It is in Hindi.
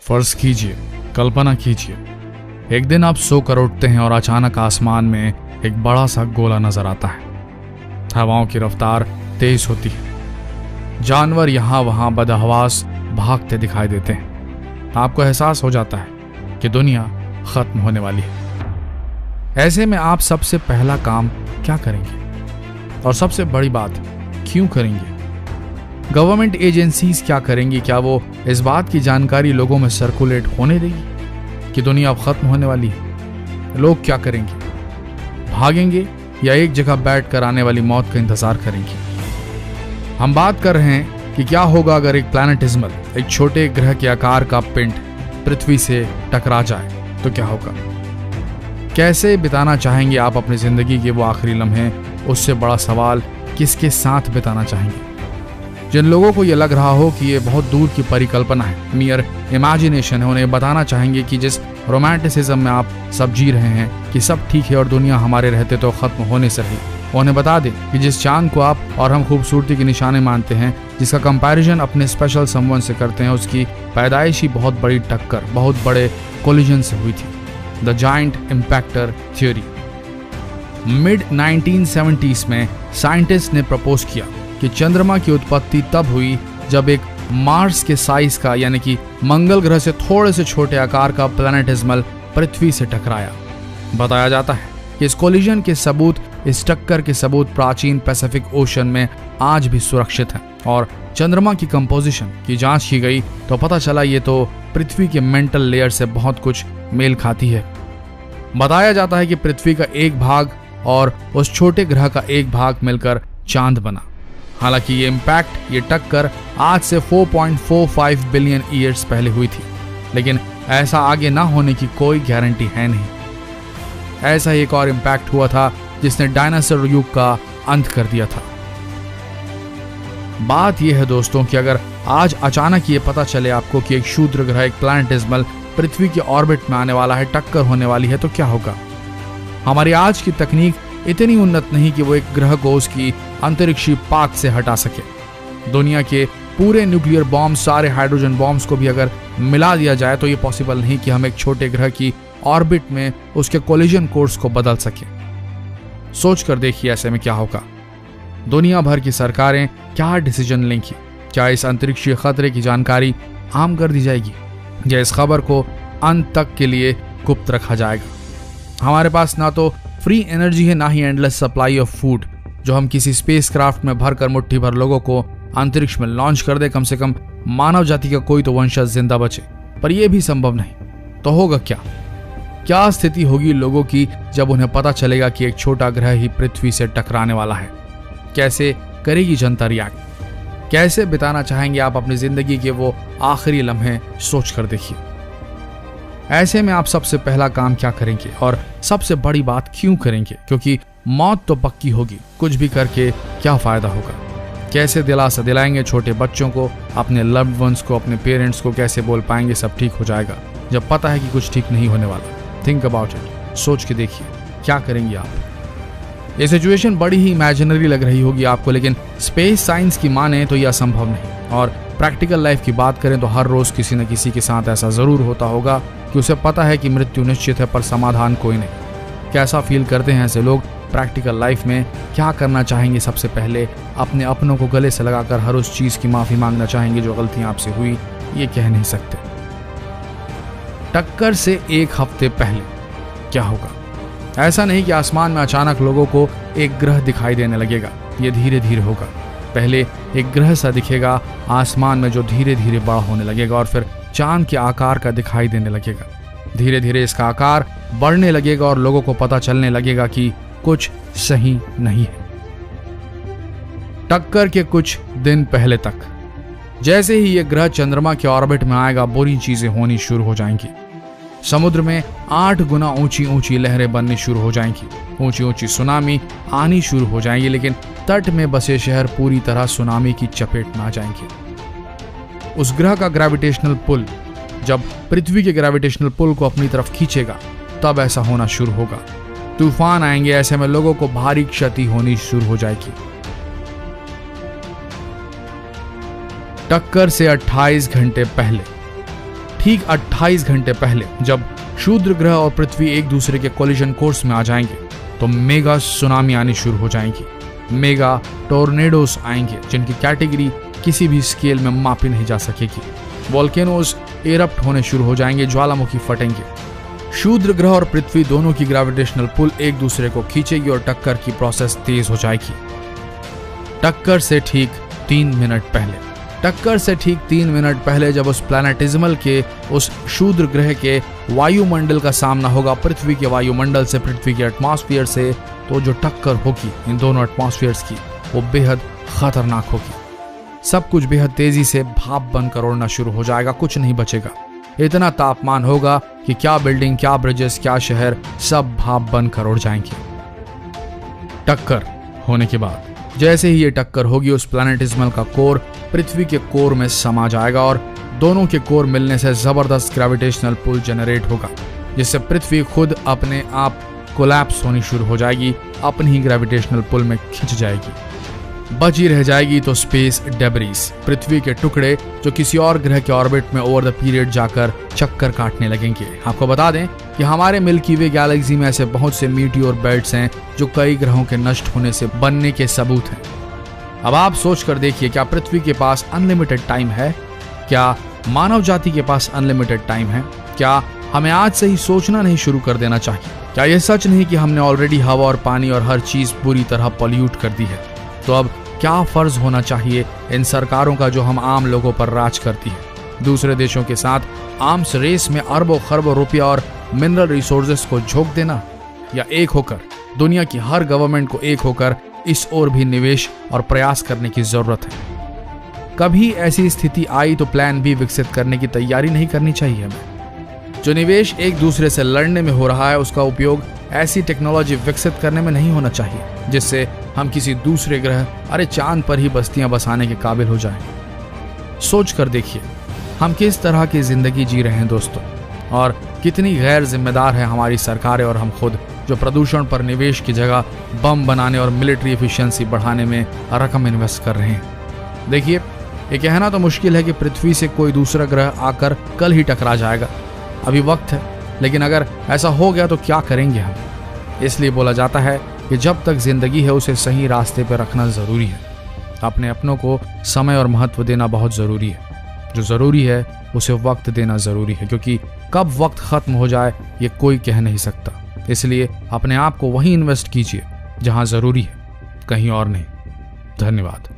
फर्ज कीजिए, कल्पना कीजिए, एक दिन आप सोकर उठते हैं और अचानक आसमान में एक बड़ा सा गोला नजर आता है। हवाओं की रफ्तार तेज होती है, जानवर यहां वहां बदहवास भागते दिखाई देते हैं। आपको एहसास हो जाता है कि दुनिया खत्म होने वाली है। ऐसे में आप सबसे पहला काम क्या करेंगे, और सबसे बड़ी बात, क्यों करेंगे? गवर्नमेंट एजेंसीज क्या करेंगी? क्या वो इस बात की जानकारी लोगों में सर्कुलेट होने देगी कि दुनिया अब खत्म होने वाली है? लोग क्या करेंगे? भागेंगे या एक जगह बैठकर आने वाली मौत का इंतजार करेंगे? हम बात कर रहे हैं कि क्या होगा अगर एक प्लैनेटिज्मल, एक छोटे ग्रह के आकार का पिंड पृथ्वी से टकरा जाए तो क्या होगा? कैसे बिताना चाहेंगे आप अपनी जिंदगी के वो आखिरी लम्हे? उससे बड़ा सवाल, किसके साथ बिताना चाहेंगे? जिन लोगों को यह लग रहा हो कि ये बहुत दूर की परिकल्पना है, मियर इमेजिनेशन है, उन्हें बताना चाहेंगे कि जिस रोमांटिसिज्म में आप सब जी रहे हैं कि सब ठीक है और दुनिया हमारे रहते तो खत्म होने से रही, उन्हें बता दें कि जिस चांद को आप और हम खूबसूरती के निशाने मानते हैं, जिसका कंपैरिजन अपने स्पेशल समवन से करते हैं, उसकी पैदाइश ही बहुत बड़ी टक्कर, बहुत बड़े कोलिजन से हुई थी। The giant impactor theory. Mid 1970s में साइंटिस्ट ने प्रपोज किया कि चंद्रमा की उत्पत्ति तब हुई जब एक मार्स के साइज का, यानी कि मंगल ग्रह से थोड़े से छोटे आकार का प्लैनेटिज्मल पृथ्वी से टकराया। बताया जाता है कि इस कोलिजन के सबूत, इस टक्कर के सबूत प्राचीन पैसिफिक ओशन में आज भी सुरक्षित हैं। और चंद्रमा की कंपोजिशन की जांच की गई तो पता चला ये तो पृथ्वी के मेंटल लेयर से बहुत कुछ मेल खाती है। बताया जाता है कि पृथ्वी का एक भाग और उस छोटे ग्रह का एक भाग मिलकर चांद बना। हालांकि ये इम्पैक्ट, ये टक्कर आज से 4.45 बिलियन ईयर्स पहले हुई थी, लेकिन ऐसा आगे ना होने की कोई गारंटी है नहीं। ऐसा ही एक और इम्पैक्ट हुआ था जिसने डायनासोर युग का अंत कर दिया था। बात यह है दोस्तों कि अगर आज अचानक ये पता चले आपको कि एक क्षुद्र ग्रह, एक प्लैनेटिज्मल पृथ्वी के ऑर्बिट में आने वाला है, टक्कर होने वाली है, तो क्या होगा? हमारी आज की तकनीक इतनी उन्नत नहीं कि वो एक ग्रह को उसकी अंतरिक्षी पाथ से हटा सके। दुनिया के पूरे न्यूक्लियर बॉम्ब, सारे हाइड्रोजन बॉम्ब्स को भी अगर मिला दिया जाए तो ये पॉसिबल नहीं कि हम एक छोटे ग्रह की ऑर्बिट में उसके कोलिजन कोर्स को बदल सके। सोच कर देखिए ऐसे में क्या होगा। दुनिया भर की सरकारें क्या डिसीजन लेंगी? क्या इस अंतरिक्षीय खतरे की जानकारी आम कर दी जाएगी या इस खबर को अंत तक के लिए गुप्त रखा जाएगा? हमारे पास ना तो फ्री एनर्जी है, ना ही एंडलेस सप्लाई ऑफ फूड जो हम किसी स्पेसक्राफ्ट में भरकर मुट्ठी भर लोगों को अंतरिक्ष में लॉन्च कर दे। कम से कम मानव जाति का कोई तो वंशज जिंदा बचे, पर यह भी संभव नहीं। तो होगा क्या? क्या स्थिति होगी लोगों की जब उन्हें पता चलेगा कि एक छोटा ग्रह ही पृथ्वी से टकराने वाला है? कैसे करेगी जनता रिएक्ट? कैसे बिताना चाहेंगे आप अपनी जिंदगी के वो आखिरी लम्हे? सोच कर देखिए। ऐसे में आप सबसे पहला काम क्या करेंगे, और सबसे बड़ी बात, क्यों करेंगे? क्योंकि मौत तो पक्की होगी, कुछ भी करके क्या फायदा होगा? कैसे दिलासा दिलाएंगे छोटे बच्चों को, अपने लव्ड वंस को, अपने पेरेंट्स को? कैसे बोल पाएंगे सब ठीक हो जाएगा जब पता है कि कुछ ठीक नहीं होने वाला? Think about it. सोच के देखिए क्या करेंगे आप। ये सिचुएशन बड़ी ही इमेजिनरी लग रही होगी आपको, लेकिन स्पेस साइंस की माने तो यह असंभव नहीं। और प्रैक्टिकल लाइफ की बात करें तो हर रोज किसी न किसी के साथ ऐसा जरूर होता होगा कि उसे पता है कि मृत्यु निश्चित है, पर समाधान कोई नहीं। कैसा फील करते हैं ऐसे लोग प्रैक्टिकल लाइफ में? क्या करना चाहेंगे सबसे पहले? अपने अपनों को गले से लगाकर हर उस चीज की माफी मांगना चाहेंगे जो गलतियां आपसे हुई? ये कह नहीं सकते। टक्कर से एक हफ्ते पहले क्या होगा? ऐसा नहीं कि आसमान में अचानक लोगों को एक ग्रह दिखाई देने लगेगा। ये धीरे धीरे होगा। पहले एक ग्रह सा दिखेगा आसमान में जो धीरे धीरे बड़ा होने लगेगा और फिर चांद के आकार का दिखाई देने लगेगा। धीरे धीरे इसका आकार बढ़ने लगेगा और लोगों को पता चलने लगेगा कि कुछ सही नहीं है। टक्कर के कुछ दिन पहले तक जैसे ही यह ग्रह चंद्रमा के ऑर्बिट में आएगा, बुरी चीजें होनी शुरू हो जाएंगी। समुद्र में 8 गुना ऊंची ऊंची लहरें बननी शुरू हो जाएंगी, ऊंची ऊंची सुनामी आनी शुरू हो जाएंगी, लेकिन तट में बसे शहर पूरी तरह सुनामी की चपेट में आ जाएंगे। उस ग्रह का ग्रेविटेशनल पुल जब पृथ्वी के ग्रेविटेशनल पुल को अपनी तरफ खींचेगा, तब ऐसा होना शुरू होगा। तूफान आएंगे, ऐसे में लोगों को भारी क्षति होनी शुरू हो जाएगी। टक्कर से 28 घंटे पहले ठीक 28 घंटे पहले जब शूद्र ग्रह और पृथ्वी एक दूसरे के कोलिजन कोर्स में आ जाएंगे तो मेगा सुनामी आनी शुरू हो जाएंगी। मेगा टोर्नेडोस आएंगे जिनकी कैटेगरी किसी भी स्केल में मापी नहीं जा सकेगी। वोल्केनोस एरप्ट होने शुरू हो जाएंगे, ज्वालामुखी फटेंगे। शूद्र ग्रह और पृथ्वी दोनों की ग्रेविटेशनल पुल एक दूसरे को खींचेगी और टक्कर की प्रोसेस तेज हो जाएगी। टक्कर से ठीक 3 मिनट पहले जब उस प्लैनेटिज्मल के उस शूद्र ग्रह के वायुमंडल का सामना होगा पृथ्वी के वायुमंडल से, पृथ्वी के एटमॉस्फेयर से, तो जो टक्कर होगी इन दोनों एटमॉस्फेयर्स की वो बेहद खतरनाक होगी। सब कुछ बेहद तेजी से भाप बनकर उड़ना शुरू हो जाएगा, कुछ नहीं बचेगा। इतना तापमान होगा कि क्या बिल्डिंग, क्या ब्रिजेस, क्या शहर, सब भाप बनकर उड़ जाएंगे। टक्कर होने के बाद जैसे ही ये टक्कर होगी उस प्लैनेटिज्मल का कोर पृथ्वी के कोर में समा जाएगा और दोनों के कोर मिलने से जबरदस्त ग्रेविटेशनल पुल जनरेट होगा, जिससे पृथ्वी खुद अपने आप कोलैप्स होनी शुरू हो जाएगी, अपनी ही ग्रेविटेशनल पुल में खिंच जाएगी। बची रह जाएगी तो स्पेस डेब्रिस, पृथ्वी के टुकड़े जो किसी और ग्रह के ऑर्बिट में ओवर द पीरियड जाकर चक्कर काटने लगेंगे। आपको बता दें कि हमारे मिल्की वे गैलेक्सी में ऐसे बहुत से मीटियोर बेल्ट्स हैं जो कई ग्रहों के नष्ट होने से बनने के सबूत हैं। अब आप सोच कर देखिए, क्या पृथ्वी के पास अनलिमिटेड टाइम है? क्या मानव जाति के पास अनलिमिटेड टाइम है? क्या हमें आज से ही सोचना नहीं शुरू कर देना चाहिए? क्या यह सच नहीं कि हमने ऑलरेडी हवा और पानी और हर चीज बुरी तरह पॉल्यूट कर दी है? तो अब क्या फर्ज होना चाहिए इन सरकारों का जो हम आम लोगों पर राज करती है? दूसरे देशों के साथ आर्म्स रेस में अरबों खरबों रुपया और मिनरल रिसोर्सेस को झोंक देना, या एक होकर दुनिया की हर गवर्नमेंट को एक होकर इस ओर भी निवेश और प्रयास करने की जरूरत है। कभी ऐसी स्थिति आई तो प्लान बी विकसित करने की तैयारी नहीं करनी चाहिए हमें। जो निवेश एक दूसरे से लड़ने में हो रहा है उसका उपयोग ऐसी टेक्नोलॉजी विकसित करने में नहीं होना चाहिए जिससे हम किसी दूसरे ग्रह, अरे चांद पर ही बस्तियां बसाने के काबिल हो जाएं। सोच कर देखिए हम किस तरह की जिंदगी जी रहे हैं दोस्तों, और कितनी गैर जिम्मेदार है हमारी सरकारें और हम खुद, जो प्रदूषण पर निवेश की जगह बम बनाने और मिलिट्री एफिशिएंसी बढ़ाने में रकम इन्वेस्ट कर रहे हैं। देखिए, ये कहना तो मुश्किल है कि पृथ्वी से कोई दूसरा ग्रह आकर कल ही टकरा जाएगा, अभी वक्त है, लेकिन अगर ऐसा हो गया तो क्या करेंगे हम? इसलिए बोला जाता है कि जब तक जिंदगी है उसे सही रास्ते पर रखना जरूरी है। अपने अपनों को समय और महत्व देना बहुत जरूरी है। जो जरूरी है उसे वक्त देना जरूरी है, क्योंकि कब वक्त खत्म हो जाए ये कोई कह नहीं सकता। इसलिए अपने आप को वहीं इन्वेस्ट कीजिए जहां जरूरी है, कहीं और नहीं। धन्यवाद।